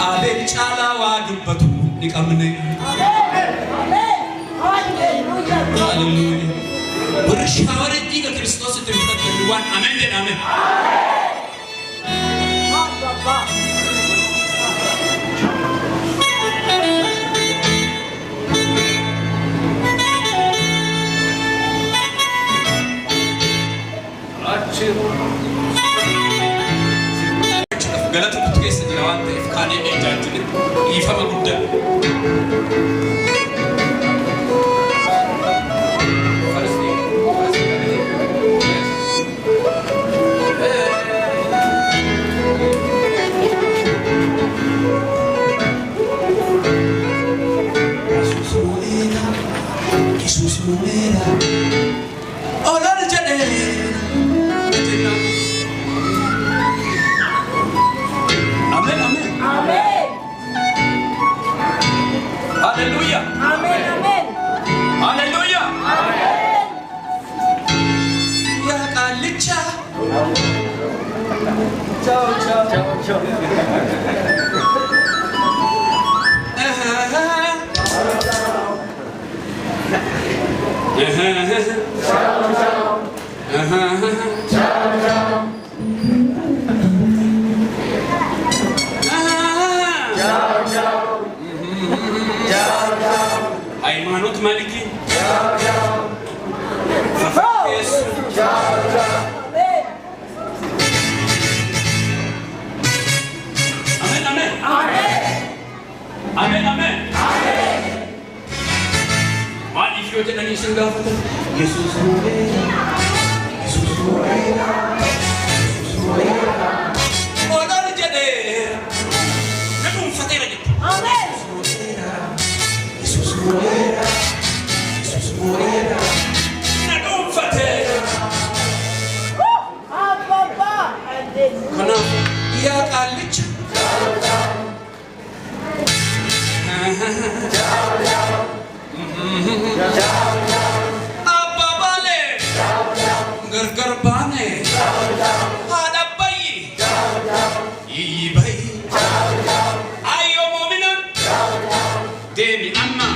Abel chala wadubbatu ni qabne. Hallelujah. Burshawari diga Kristos tirfat duwan. Amen den amen. Galata kutkeessa jira waan ta'eef kaanee eejaajile dhiifama guddaa. Yesus muera, olar jedhee. Hallelujah. Amen, amen. Hallelujah. Amen. Ya kalicha. Ciao, ciao, ciao, ciao. Haymanut Maliki. Amen, amen. Amen, amen. Mali fiyote na nisingafata. Yesus muera. Yesus muera. Yesus muera. Olar jede. Nakum fatira jede. Amen. Yesus muera. Yesus muera. Nakum fatira. Abba. Kana ya kalicha. Abba bale. Gar bane. Hada bayi. Iyi bayi. Ayo mu'minan. Demi amma.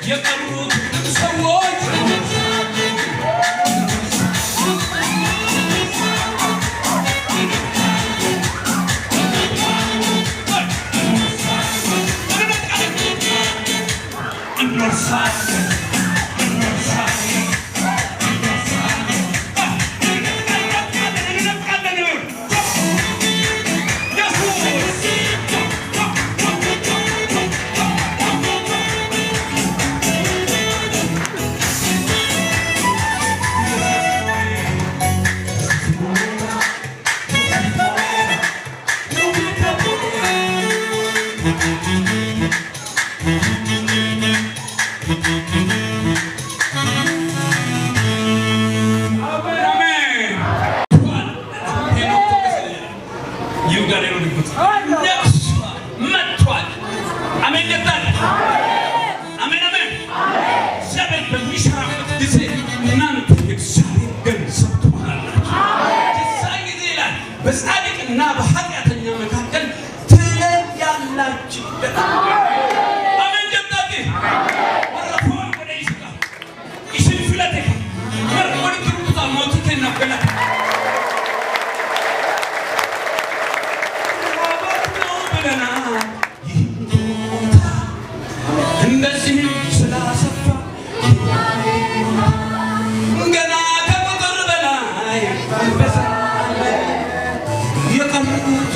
የቀሩትንም ሰዎች በጻድቅና በኃጢአተኛ መካከል ትለያላችሁ። አሜን ጀምጣቲ ወራፎን ወደ ይስቃ ይሽን ፍለቴ ወደ ትሩታ ሞትቴና ገላ ነው ብለና እንደዚህ ስላሰፋ ገና ከቁጥር በላይ የቀሩት